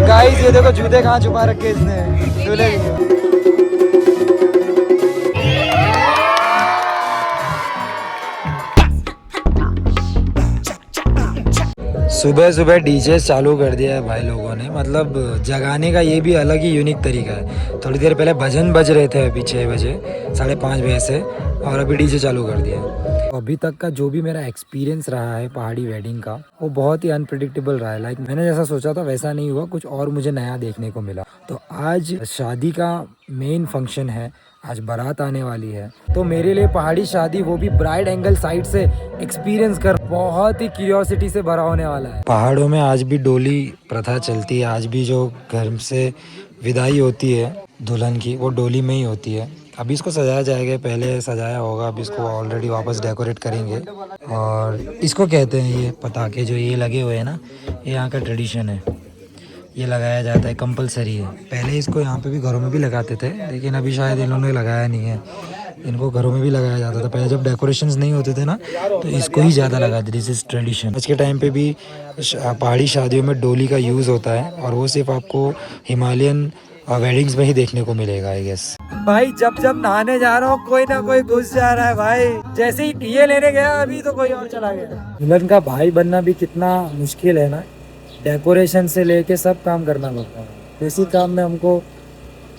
Guys ये देखो जूते कहाँ छुपा रखे इसने दूल्हे के। सुबह सुबह डीजे चालू कर दिया है भाई लोगों ने, मतलब जगाने का ये भी अलग ही यूनिक तरीका है। थोड़ी देर पहले भजन बज रहे थे अभी 6 बजे 5:30 बजे से, और अभी डीजे चालू कर दिया है। अभी तक का जो भी मेरा एक्सपीरियंस रहा है पहाड़ी वेडिंग का, वो बहुत ही अनप्रिडिक्टेबल रहा है। लाइक मैंने जैसा सोचा था वैसा नहीं हुआ, कुछ और मुझे नया देखने को मिला। तो आज शादी का मेन फंक्शन है, आज बारात आने वाली है, तो मेरे लिए पहाड़ी शादी, वो भी ब्राइड एंगल साइड से एक्सपीरियंस कर बहुत ही क्यूरियोसिटी से भरा होने वाला है। पहाड़ों में आज भी डोली प्रथा चलती है, आज भी जो घर से विदाई होती है दुल्हन की, वो डोली में ही होती है। अभी इसको सजाया जाएगा, पहले सजाया होगा, अभी इसको ऑलरेडी वापस डेकोरेट करेंगे। और इसको कहते हैं ये पटाखे जो ये लगे हुए हैं ना, ये यहाँ का ट्रेडिशन है, ये लगाया जाता है, कंपलसरी है। पहले इसको यहाँ पे भी घरों में भी लगाते थे, लेकिन अभी शायद इन्होंने लगाया नहीं है। इनको घरों में भी लगाया जाता था पहले, जब डेकोरेशंस नहीं होते थे ना, तो इसको ही ज़्यादा लगाते। This is tradition. आज के टाइम पे भी पहाड़ी शादियों में डोली का यूज़ होता है, और वो सिर्फ आपको हिमालयन वेडिंग्स में ही देखने को मिलेगा आई गेस। भाई जब नहाने जा रहा हूँ कोई ना कोई घुस जा रहा है भाई। जैसे ही ये लेने गया अभी तो कोई और चला गया। दुल्हन का भाई बनना भी कितना मुश्किल है ना, डेकोरेशन से लेके सब काम करना पड़ता है। किसी काम में हमको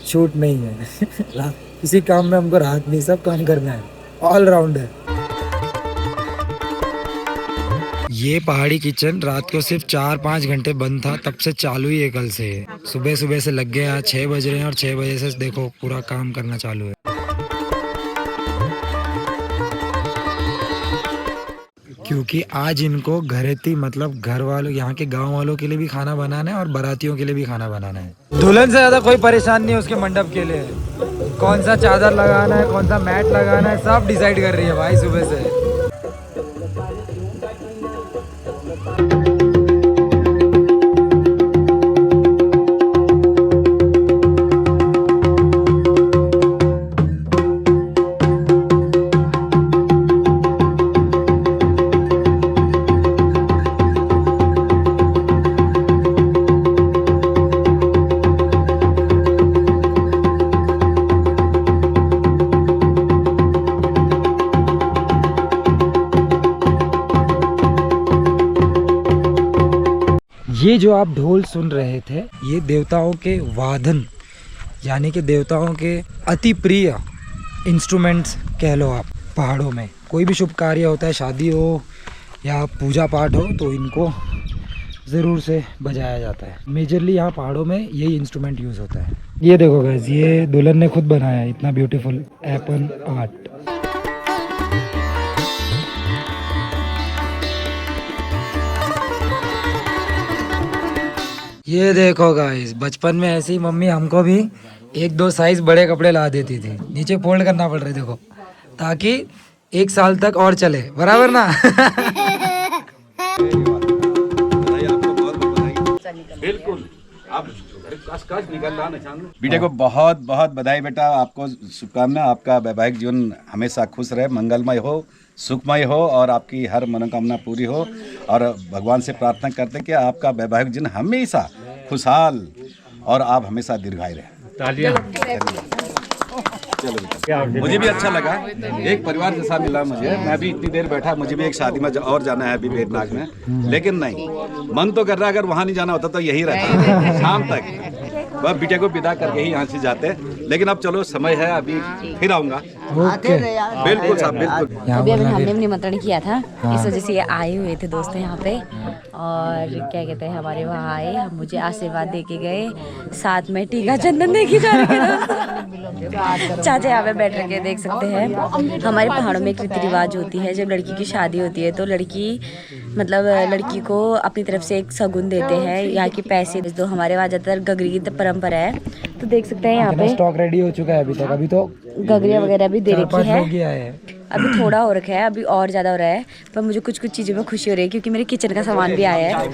छूट नहीं है किसी काम में हमको राहत नहीं, सब काम करना है, ऑल है। ये पहाड़ी किचन रात को सिर्फ 4-5 घंटे बंद था, तब से चालू ही है कल से। सुबह सुबह से लग गए, आज 6 बज रहे हैं और 6 बजे से देखो पूरा काम करना चालू है। क्योंकि आज इनको घरेती मतलब घर वालों, यहाँ के गांव वालों के लिए भी खाना बनाना है और बारातियों के लिए भी खाना बनाना है। दुल्हन से ज्यादा कोई परेशान नहीं है उसके मंडप के लिए, कौन सा चादर लगाना है, कौन सा मैट लगाना है, सब डिसाइड कर रही है भाई सुबह से। ये जो आप ढोल सुन रहे थे, ये देवताओं के वादन, यानी कि देवताओं के अति प्रिय इंस्ट्रूमेंट्स कह लो आप। पहाड़ों में कोई भी शुभ कार्य होता है, शादी हो या पूजा पाठ हो, तो इनको ज़रूर से बजाया जाता है। मेजरली यहाँ पहाड़ों में यही इंस्ट्रूमेंट यूज़ होता है। ये देखो गाइस, ये दुल्हन ने खुद बनाया है, इतना ब्यूटीफुल एपन आर्ट। ये देखो गाइस, बचपन में ऐसी मम्मी हमको भी 1-2 साइज बड़े कपड़े ला देती थी, नीचे फोल्ड करना पड़ रहा है देखो, ताकि 1 साल तक और चले, बराबर ना बिल्कुल। आप बेटे को बहुत बहुत बधाई बेटा, आपको शुभकामना। आपका वैवाहिक जीवन हमेशा खुश रहे, मंगलमय हो, सुखमय हो, और आपकी हर मनोकामना पूरी हो। और भगवान से प्रार्थना करते हैं कि आपका वैवाहिक जीवन हमेशा खुशहाल और आप हमेशा दीर्घायु रहे। चलो मुझे भी अच्छा लगा, एक परिवार जैसा मिला मुझे। मैं भी इतनी देर बैठा, मुझे भी एक शादी में और जाना है अभी वेदनाग में, लेकिन नहीं, मन तो कर रहा है अगर वहाँ नहीं जाना होता तो यही रहता शाम तक। वह बिटिया को विदा करके ही यहाँ से जाते, लेकिन अब चलो समय है, अभी फिर आऊँगा। बिल्कुल साहब, बिल्कुल। अभी हमने भी निमंत्रण किया था, इस वजह से ये आए हुए थे दोस्त यहाँ पे, और क्या कहते हैं हमारे वहाँ आए, हम मुझे आशीर्वाद दे के गए, साथ में टीका चंदन दे के जा रहे हैं। चाचा यहाँ पे बैठ रखे देख सकते हैं। हमारे पहाड़ों में एक रीति रिवाज होती है, जब लड़की की शादी होती है तो लड़की मतलब लड़की को अपनी तरफ से एक शगुन देते हैं, यहाँ की पैसे दो। हमारे वहाँ ज़्यादातर गगरी की परंपरा है, तो देख सकते हैं यहाँ पे स्टॉक रेडी हो चुका है अभी तक। अभी तो गगरिया वगैरह भी दे रखी है, है। अभी थोड़ा हो रखा है, अभी और ज़्यादा हो रहा है, पर मुझे कुछ कुछ चीज़ों में खुशी हो रही है क्योंकि मेरे किचन का सामान भी आया है।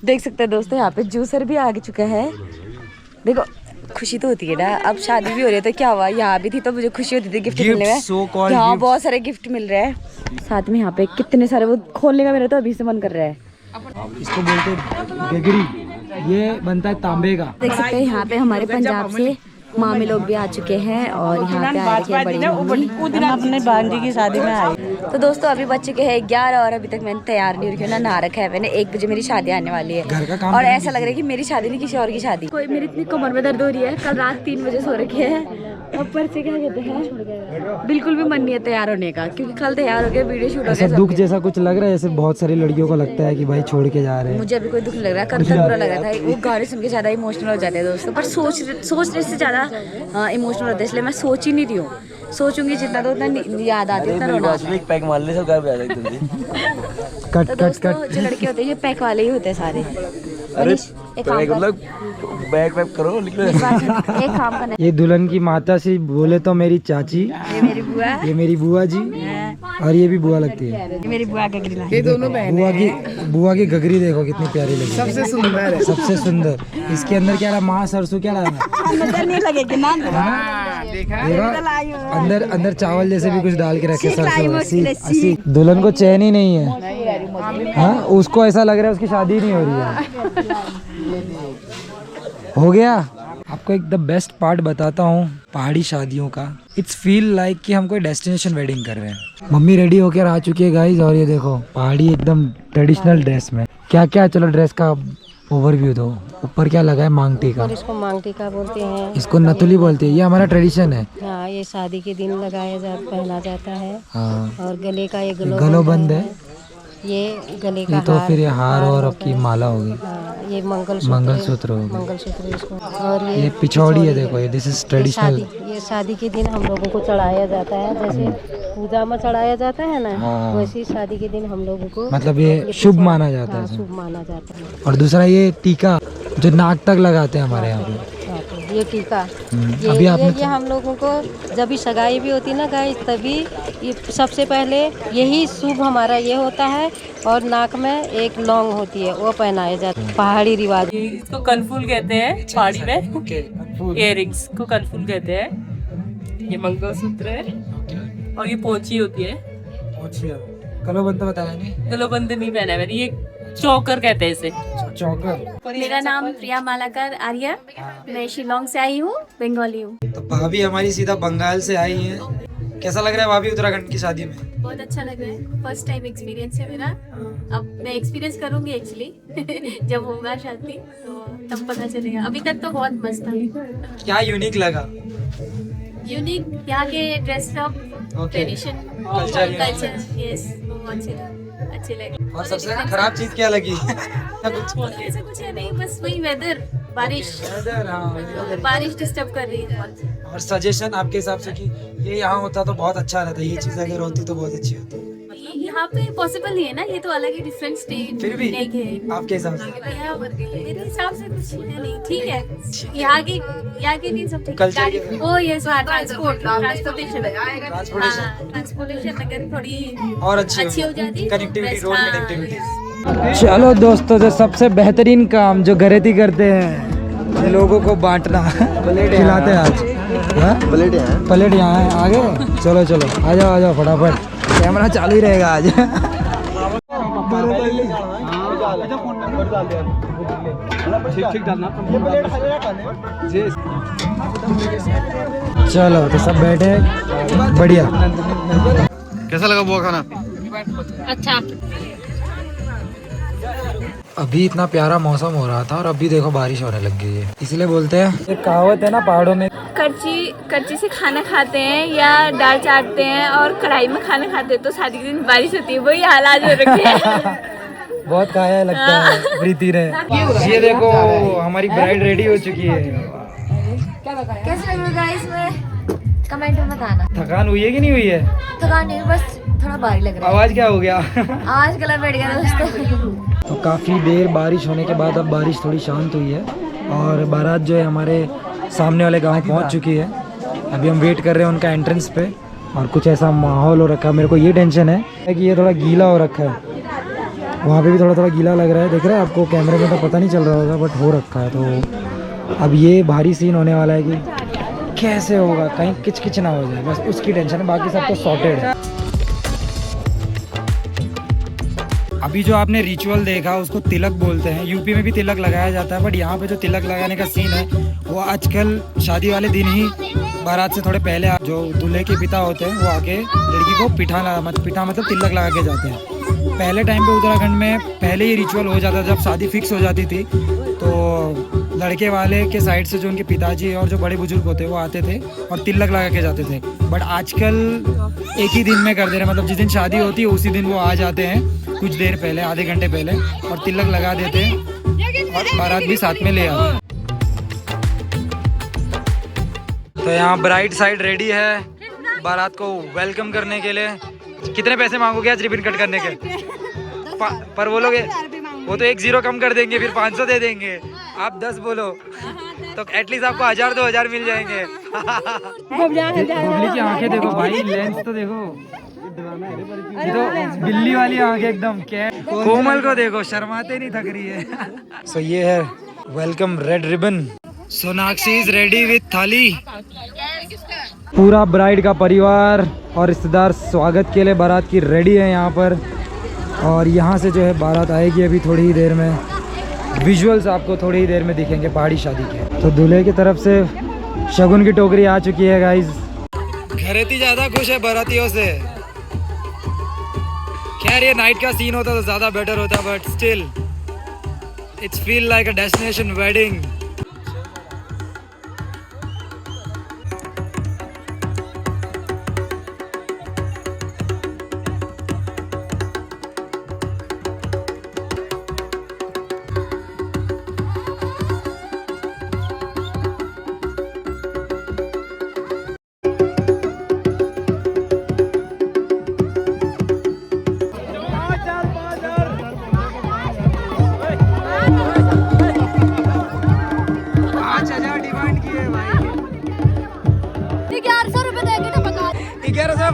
देख सकते हैं दोस्तों, यहाँ पे जूसर भी आ चुका है। देखो खुशी तो होती है ना, अब शादी भी हो रही है तो क्या हुआ, यहाँ भी थी तो मुझे खुशी होती थी गिफ्ट मिलने में। यहाँ बहुत सारे गिफ्ट मिल रहे हैं, साथ में यहाँ पे कितने सारे, वो खोलने का मेरा तो अभी से मन कर रहा है। इसको बोलते हैं गगरी, ये बनता है तांबे का। देख सकते हैं यहाँ पे हमारे पंजाब से मामी लोग भी आ चुके हैं और यहाँ पे आ रखी है बड़ी मम्मी। हम अपने भांजी की शादी में आए। तो दोस्तों अभी बज चुके हैं 11 और अभी तक मैंने तैयार नहीं रखी ना नहा रखा है मैंने। 1 बजे मेरी शादी आने वाली है घर का काम और ऐसा लग रहा है कि मेरी शादी नहीं किसी और की शादी। कोई मेरी इतनी कमर में दर्द हो रही है, कल रात 3 बजे सो रखी है। ऊपर से क्या कहते हैं बिल्कुल भी मन नहीं है तैयार होने का, क्योंकि कल तैयार हो गया वीडियो शूट हो ऐसा गया। दुख जैसा कुछ लग रहा है, जैसे बहुत सारी लड़कियों को लगता है कि भाई छोड़ के जा रहे हैं। मुझे अभी कोई दुख नहीं लग रहा है, कल तक बुरा लग रहा था। वो गाने सुन के ज्यादा इमोशनल हो जाते हैं दोस्तों, पर सोचने से ज्यादा इमोशनल होता है, इसलिए मैं सोच ही नहीं रही हूँ। सोचूंगी जितना तो उतना याद आती है, उतना रोना आता है। पैक मार ले सब गायब आ जाएगी। कट तो कट दोस्तों कट। जो लड़के होते हैं ये पैक वाले ही होते हैं सारे। मनीष, एक काम कर, बैग पैक करो एक काम करना। ये दुल्हन की माता से बोले तो मेरी चाची, ये मेरी बुआ, ये मेरी बुआ जी, और ये भी बुआ लगती है। ये मेरी बुआ का गिला। ये दोनों बुआ की गगरी देखो कितनी प्यारी लगी, सबसे सुंदर है। सबसे सुंदर। इसके अंदर क्या डाला, माँ सरसों क्या डाला, नजर नहीं लगेगी ना। देखा अंदर चावल जैसे भी कुछ डाल के रखे, सरसों ऐसी। दुल्हन को चैन ही नहीं है। हाँ, उसको ऐसा लग रहा है उसकी शादी नहीं हो रही है। हो गया। आपको एक द बेस्ट पार्ट बताता हूँ पहाड़ी शादियों का। इट्स फील लाइक कि हम कोई डेस्टिनेशन वेडिंग कर रहे हैं। मम्मी रेडी होकर आ चुकी है गाइस, और ये देखो पहाड़ी एकदम ट्रेडिशनल ड्रेस में। क्या क्या, चलो ड्रेस का ओवरव्यू दो। ऊपर क्या लगा है, मांग टीका। इसको मांग टीका बोलते हैं, इसको नथुली बोलते हैं। ये हमारा ट्रेडिशन है। हाँ ये शादी के दिन लगाया जाता, पहना जाता है। हाँ, और गले का ये गलो बंद है। ये गले का ये तो हार, फिर ये हार और होता आपकी है। माला होगी, हाँ, ये मंगलसूत्र मंगलसूत्र होगी। मंगलसूत्र इसको। और ये पिछौड़ी है, देखो ये दिस इज ट्रेडिशनल। ये शादी के दिन हम लोगों को चढ़ाया जाता है, जैसे पूजा में चढ़ाया जाता है ना, हाँ। वैसे ही शादी के दिन हम लोगों को मतलब ये शुभ माना जाता है। शुभ माना जाता है। और दूसरा ये टीका जो नाक तक लगाते हैं हमारे यहाँ पे। ये टीका, अभी आपने ये हम लोगों को जब भी सगाई भी होती ना गाइस, तभी ये सबसे पहले यही शुभ हमारा ये होता है। और नाक में एक लौंग होती है, वो पहनाया जाता है, पहाड़ी रिवाज। इसको कनफुल कहते हैं पहाड़ी में। इयररिंग्स को कनफुल कहते हैं। ये मंगलसूत्र है और ये पोंची होती है। कलोबंद तो बताया नहीं, गलोबंद नहीं पहना है मैंने, ये चौकर कहते हैं इसे। चौकर। मेरा नाम प्रिया मालाकर आर्य, मैं शिलोंग से आई हूँ, बंगाली हूँ। तो भाभी हमारी सीधा बंगाल से आई है। कैसा लग रहा है भाभी उत्तराखंड की शादी में? बहुत अच्छा लग रहा है, फर्स्ट टाइम एक्सपीरियंस है मेरा। अब मैं एक्सपीरियंस करूंगी एक्चुअली जब होगा शादी तो तब पता चलेगा। अभी तक तो बहुत मस्त था। क्या यूनिक लगा? यूनिक यहाँ के dress up, tradition, culture, yes वो अच्छे लगे। और सबसे खराब चीज क्या लगी? ऐसा कुछ है नहीं, बस वही वेदर, बारिश डिस्टर्ब कर रही है बहुत। और सजेशन आपके हिसाब से कि ये यहाँ होता तो बहुत अच्छा रहता, ये चीज अगर होती तो बहुत अच्छी होती। यहाँ पे पॉसिबल नहीं है ना, ये तो अलग ही डिफरेंट स्टेट फिर भी है। आपके हिसाब से मेरे हिसाब से कुछ है नहीं, ठीक है। यहाँ के लिए सब ठीक Culture है। के- ओ यस, ट्रांसपोर्टेशन अगर थोड़ी और अच्छी हो जाती, कनेक्टिविटी, रोड हाँ। कनेक्टिविटी। चलो दोस्तों, जो सबसे बेहतरीन काम जो घरेती करते हैं, ये लोगों को बांटना। खिलाते हैं आज। प्लेट यहाँ है आगे। चलो चलो आ जाओ फटाफट, कैमरा चालू ही रहेगा आज। चलो तो सब बैठे, बढ़िया। कैसा लगा बुआ खाना? अच्छा। अभी इतना प्यारा मौसम हो रहा था और अभी देखो बारिश होने लग गई है। इसलिए बोलते हैं, एक कहावत है ना पहाड़ों में, कच्ची से खाना खाते हैं या दाल चाटते हैं और कढ़ाई में खाना खाते हैं तो शादी के दिन बारिश होती है, वही हाल आज हो रखे हैं। बहुत खाया है लगता है प्रीति ने। ये देखो हमारी ब्राइड रेडी हो चुकी है। कैसे लग रहा है इसमें कमेंट में बताना। थकान हुई है कि नहीं हुई है? थकान नहीं, बस थोड़ा भारी लग रहा है। आवाज क्या हो गया? आज गला बैठ गया दोस्तों। तो काफ़ी देर बारिश होने के बाद अब बारिश थोड़ी शांत हुई है और बारात जो है हमारे सामने वाले गांव पहुंच चुकी है। अभी हम वेट कर रहे हैं उनका एंट्रेंस पे और कुछ ऐसा माहौल हो रखा है। मेरे को ये टेंशन है कि ये थोड़ा गीला हो रखा है, वहाँ पे भी थोड़ा थोड़ा गीला लग रहा है। देख रहे हैं आपको कैमरे में तो पता नहीं चल रहा होगा, बट हो रखा है। तो अब ये भारी सीन होने वाला है कि कैसे होगा, कहीं किच किच ना हो जाए, बस उसकी टेंशन है। बाकी सब तो सॉर्टेड है। अभी जो आपने रिचुअल देखा उसको तिलक बोलते हैं। यूपी में भी तिलक लगाया जाता है, बट यहाँ पे जो तिलक लगाने का सीन है वो आजकल शादी वाले दिन ही बारात से थोड़े पहले जो दूल्हे के पिता होते हैं वो आके लड़की को पिठा मतलब तिलक लगा के जाते हैं। पहले टाइम पे उत्तराखंड में पहले ही रिचुअल हो जाता, जब शादी फिक्स हो जाती थी तो लड़के वाले के साइड से जो उनके पिताजी और जो बड़े बुजुर्ग होते वो आते थे और तिलक लगा के जाते थे। बट आजकल एक ही दिन में कर दे रहे, मतलब जिस दिन शादी होती है उसी दिन वो आ जाते हैं कुछ देर पहले, आधे घंटे पहले, और तिलक लगा देते हैं और बारात भी साथ में ले आते हैं। तो यहाँ ब्राइड साइड रेडी है बारात को वेलकम करने के लिए। कितने पैसे मांगोगे आज रिबन कट करने के? पर वो लोग वो तो 1 0 कम कर देंगे, फिर 500 दे देंगे। आप 10 बोलो तो एटलीस्ट आपको 1000-2000 मिल जाएंगे। बबली की आंखें देखो भाई, लेंस तो देखो, ये तो बिल्ली वाली आंखें एकदम। क्या कोमल को देखो, शर्माते नहीं थक रही है। सो ये है welcome red ribbon. Sonakshi is ready with थाली। पूरा ब्राइड का परिवार और रिश्तेदार स्वागत के लिए बारात की रेडी है यहाँ पर। और यहाँ से जो है बारात आएगी अभी थोड़ी ही देर में। विजुअल्स आपको थोड़ी ही देर में दिखेंगे पहाड़ी शादी के। तो दूल्हे की तरफ से शगुन की टोकरी आ चुकी है गाइज। घरेती ज़्यादा खुश है बारातियों से। खैर ये नाइट का सीन होता तो ज़्यादा बेटर होता, but still it's feel like a destination wedding.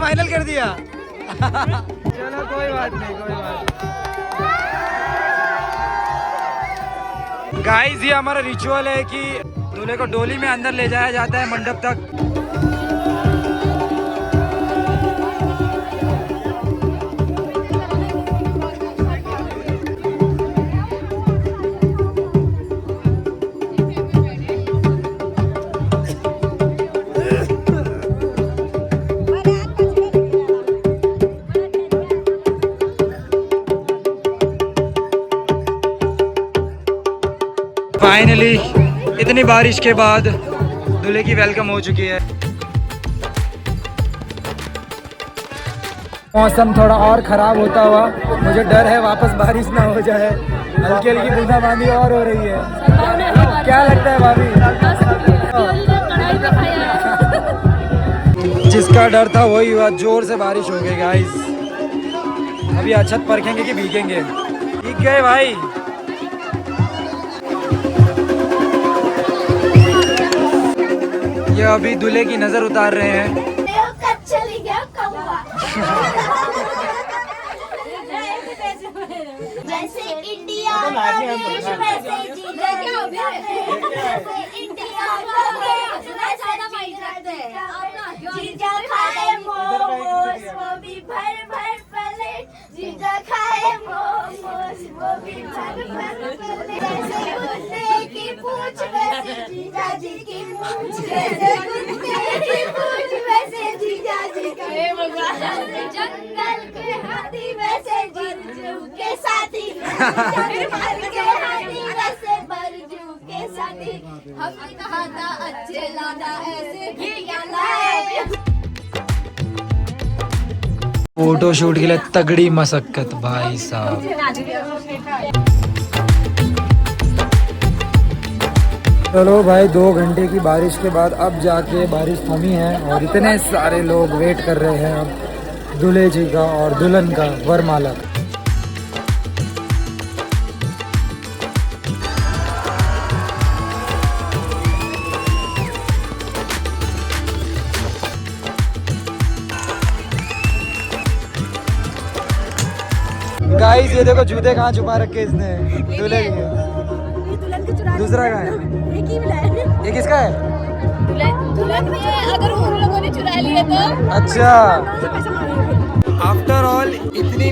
Final कर दिया। चलो कोई बात नहीं, कोई बात नहीं। गाइस ये हमारा रिचुअल है कि दूल्हे को डोली में अंदर ले जाया जाता है मंडप तक। फाइनली इतनी बारिश के बाद दूल्हे की वेलकम हो चुकी है। मौसम थोड़ा और ख़राब होता हुआ मुझे डर है वापस बारिश ना हो जाए। हल्की हल्की बूंदाबांदी और हो रही है। क्या लगता है भाभी? जिसका डर था वही हुआ, जोर से बारिश हो गई गाइस। अभी अच्छत परखेंगे कि भीगेंगे। भीग गए भाई। ये अभी दूल्हे की नजर उतार रहे हैं। जैसे इंडिया का देश वैसे जीजा खाए मोमोस वो भी भर भर प्लेट। जीजा खाए मोमोस वो भी भर भर प्लेट। जैसे कुत्ते की पूंछ वैसे जीजा जी की पूंछ। जैसे कुत्ते की पूंछ वैसे जीजा जी की पूंछ। जंगल के हाथी वैसे जीजू के साथी। जंगल के हाथी वैसे बरजू के साथी। हमने कहा था अच्छे लाना ऐसे घिया लाए। फोटो शूट के लिए तगड़ी मशक्कत भाई साहब। चलो भाई 2 घंटे की बारिश के बाद अब जाके बारिश थमी है और इतने सारे लोग वेट कर रहे हैं अब दूल्हे जी का और दुल्हन का वरमाला। गाइस ये देखो जूते कहाँ छुपा रखे इसने दूल्हे के। दूसरा कहाँ है? ये किसका है? दुल्हन ने, अगर उन लोगों ने चुरा लिए तो। अच्छा आफ्टर ऑल इतनी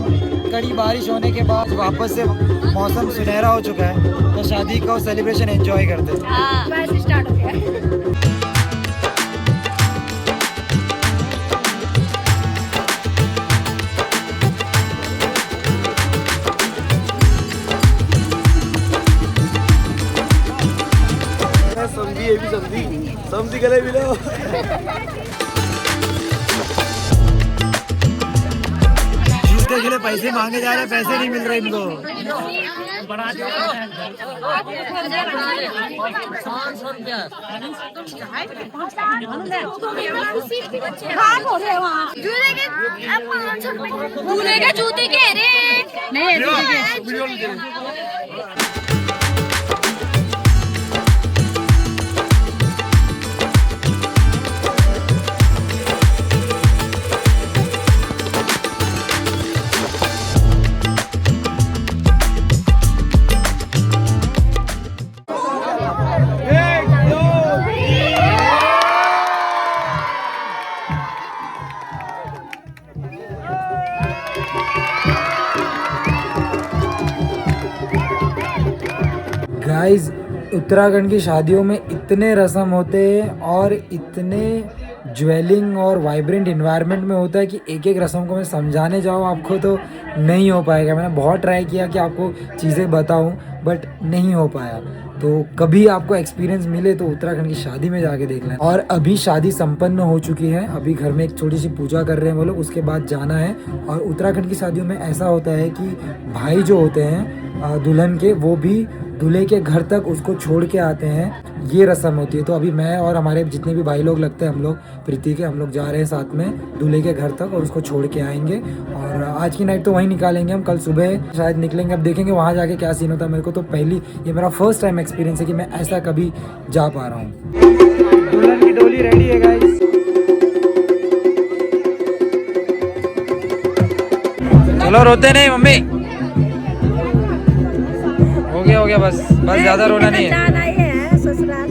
कड़ी बारिश होने के बाद वापस से मौसम सुनहरा हो चुका है, तो शादी का सेलिब्रेशन एंजॉय करते हैं। वैसे स्टार्ट हो गया। समझी गले मिलो। जूते के लिए पैसे मांगे जा रहे हैं, पैसे नहीं मिल रहे इनको। दूल्हे के जूते कह रहे नहीं गाइस, उत्तराखंड की शादियों में इतने रस्म होते हैं और इतने ज्वेलिंग और वाइब्रेंट इन्वायरमेंट में होता है कि एक एक रस्म को मैं समझाने जाऊँ आपको तो नहीं हो पाएगा। मैंने बहुत ट्राई किया कि आपको चीज़ें बताऊँ, बट नहीं हो पाया। तो कभी आपको एक्सपीरियंस मिले तो उत्तराखंड की शादी में जाके देख लें। और अभी शादी संपन्न हो चुकी है, अभी घर में एक छोटी सी पूजा कर रहे हैं वो लोग, उसके बाद जाना है। और उत्तराखंड की शादियों में ऐसा होता है कि भाई जो होते हैं दुल्हन के, वो भी दूल्हे के घर तक उसको छोड़ के आते हैं। ये रस्म होती है। तो अभी मैं और हमारे जितने भी भाई लोग लगते हैं, हम लोग प्रीति के, हम लोग जा रहे हैं साथ में दूल्हे के घर तक और उसको छोड़ के आएंगे। और आज की नाइट तो वहीं निकालेंगे हम, कल सुबह शायद निकलेंगे। अब देखेंगे वहाँ जाके क्या सीन होता है। मेरे को तो ये मेरा फर्स्ट टाइम एक्सपीरियंस है कि मैं ऐसा कभी जा पा रहा हूँ। दुल्हन की डोली रेडी है गाइस। चलो रोते नहीं मम्मी, हो गया बस ज्यादा रोना नहीं है। ससुराल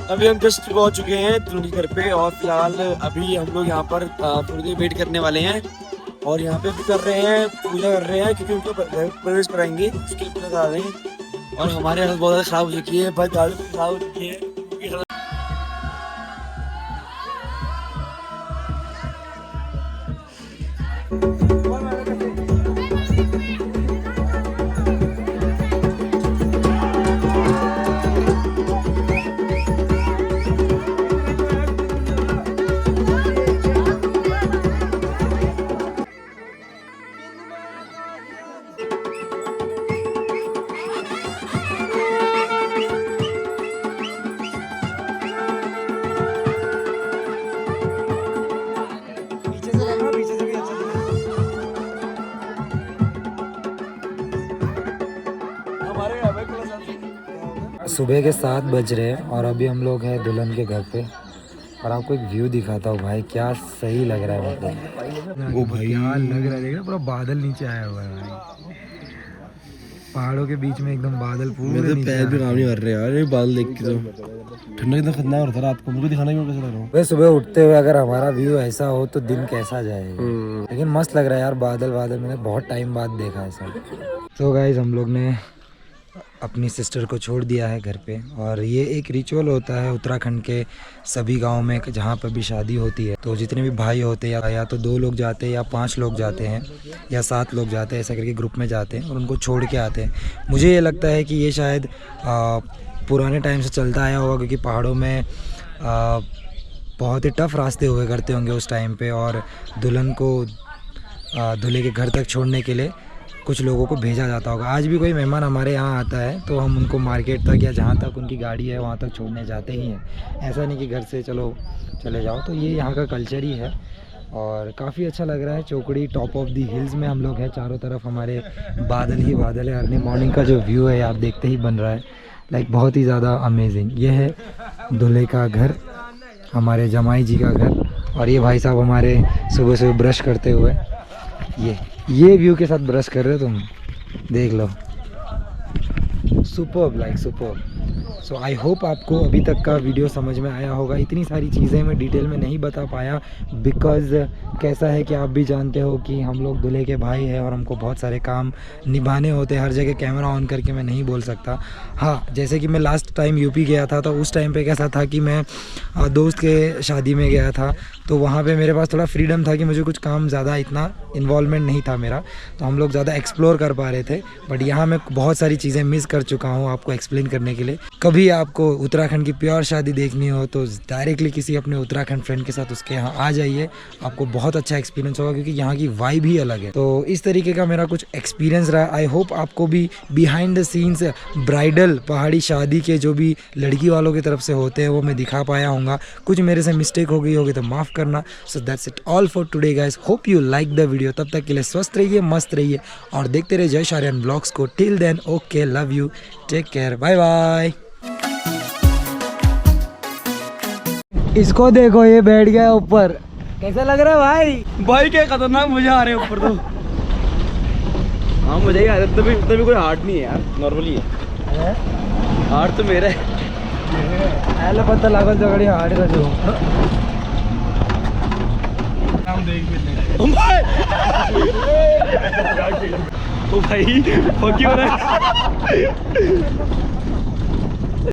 अभी हम जस्ट पहुंच चुके हैं दुल्हन के घर पे और फिलहाल अभी हम लोग यहाँ पर थोड़ी देर वेट करने वाले हैं और यहाँ पे भी कर रहे हैं, पूजा कर रहे हैं क्योंकि उनको प्रवेश कराएंगे, उसके लिए पूजा करा रहे हैं। और हमारे हालत बहुत ज़्यादा खराब हो चुकी है, बहुत ज़्यादा खराब हो चुकी है। सुबह के 7 बज रहे हैं और अभी हम लोग हैं दुल्हन के घर पे। और आपको एक व्यू दिखाता हूँ भाई, क्या सही लग रहा है। मतलब वो भाई यार लग रहा है, देखना पूरा बादल नीचे आया हुआ है भाई, पहाड़ों के बीच में एकदम बादल पूरे। मेरे तो पैर भी काम नहीं कर रहे यार, ये बादल देख के तो ठंडा कितना खतरनाक होता है रात को। मुझे दिखाना भी कैसा लग रहा है भाई, सुबह उठते हुए अगर हमारा व्यू ऐसा हो तो दिन कैसा जाएगा। लेकिन मस्त लग रहा है यार, बादल मैंने बहुत टाइम बाद देखा है ऐसा। तो गाइस, हम लोग ने अपनी सिस्टर को छोड़ दिया है घर पे। और ये एक रिचुअल होता है उत्तराखंड के सभी गांव में, जहाँ पर भी शादी होती है तो जितने भी भाई होते हैं या तो 2 लोग जाते हैं या 5 लोग जाते हैं या 7 लोग जाते हैं, ऐसा करके ग्रुप में जाते हैं और उनको छोड़ के आते हैं। मुझे ये लगता है कि ये शायद पुराने टाइम से चलता आया होगा, क्योंकि पहाड़ों में बहुत ही टफ़ रास्ते हुए करते होंगे उस टाइम पे। और दुल्हन को दूल्हे के घर तक छोड़ने के लिए कुछ लोगों को भेजा जाता होगा। आज भी कोई मेहमान हमारे यहाँ आता है तो हम उनको मार्केट तक या जहाँ तक उनकी गाड़ी है वहाँ तक छोड़ने जाते ही हैं। ऐसा नहीं कि घर से चलो चले जाओ। तो ये यहाँ का कल्चर ही है और काफ़ी अच्छा लग रहा है। चौकड़ी टॉप ऑफ दी हिल्स में हम लोग हैं, चारों तरफ हमारे बादल ही बादल है। अर्ली मॉर्निंग का जो व्यू है आप देखते ही बन रहा है, लाइक बहुत ही ज़्यादा अमेजिंग। ये है दूल्हे का घर, हमारे जमाई जी का घर, और ये भाई साहब हमारे सुबह सुबह ब्रश करते हुए ये व्यू के साथ ब्रश कर रहे हो तुम, देख लो। Superb, like superb. So I hope आपको अभी तक का वीडियो समझ में आया होगा। इतनी सारी चीज़ें मैं डिटेल में नहीं बता पाया बिकॉज़ कैसा है कि आप भी जानते हो कि हम लोग दूल्हे के भाई हैं और हमको बहुत सारे काम निभाने होते हैं। हर जगह कैमरा ऑन करके मैं नहीं बोल सकता। हाँ, जैसे कि मैं लास्ट टाइम यूपी गया था तो उस टाइम पे कैसा था कि मैं दोस्त के शादी में गया था तो वहाँ पे मेरे पास थोड़ा फ्रीडम था कि मुझे कुछ काम ज़्यादा इतना इन्वॉल्वमेंट नहीं था मेरा, तो हम लोग ज़्यादा एक्सप्लोर कर पा रहे थे। बट यहाँ मैं बहुत सारी चीज़ें मिस कर चुका हूँ आपको एक्सप्लेन करने के लिए। कभी आपको उत्तराखंड की प्योर शादी देखनी हो तो डायरेक्टली किसी अपने उत्तराखंड फ्रेंड के साथ उसके यहाँ आ जाइए, आपको बहुत अच्छा एक्सपीरियंस होगा क्योंकि यहाँ की वाइब ही अलग है। तो इस तरीके का मेरा कुछ एक्सपीरियंस रहा। आई होप आपको भी बिहाइंड द सीन्स ब्राइडल पहाड़ी शादी के जो भी लड़की वालों की तरफ से होते हैं वो मैं दिखा पाया हूँगा। कुछ मेरे से मिस्टेक हो गई होगी तो माफ़ करना। So that's it all for today guys, hope you like the video. तब तक के लिए स्वस्थ रहिए, मस्त रहिए और देखते रहिए जय शारियान ब्लॉग्स को। Till then okay, love you, take care, bye bye. इसको देखो, ये बैठ गया ऊपर, कैसा लग रहा है भाई? भाई क्या खतरनाक मजा आ रहा है ऊपर तो। हाँ मजा ही आ रहा है, तभी कोई हार्ट नहीं है यार, नॉर्मली है। हार्ट तो मेरा है। ऐला पता लागल जगड़ी हार्ट का जो ओ भाई फक यू।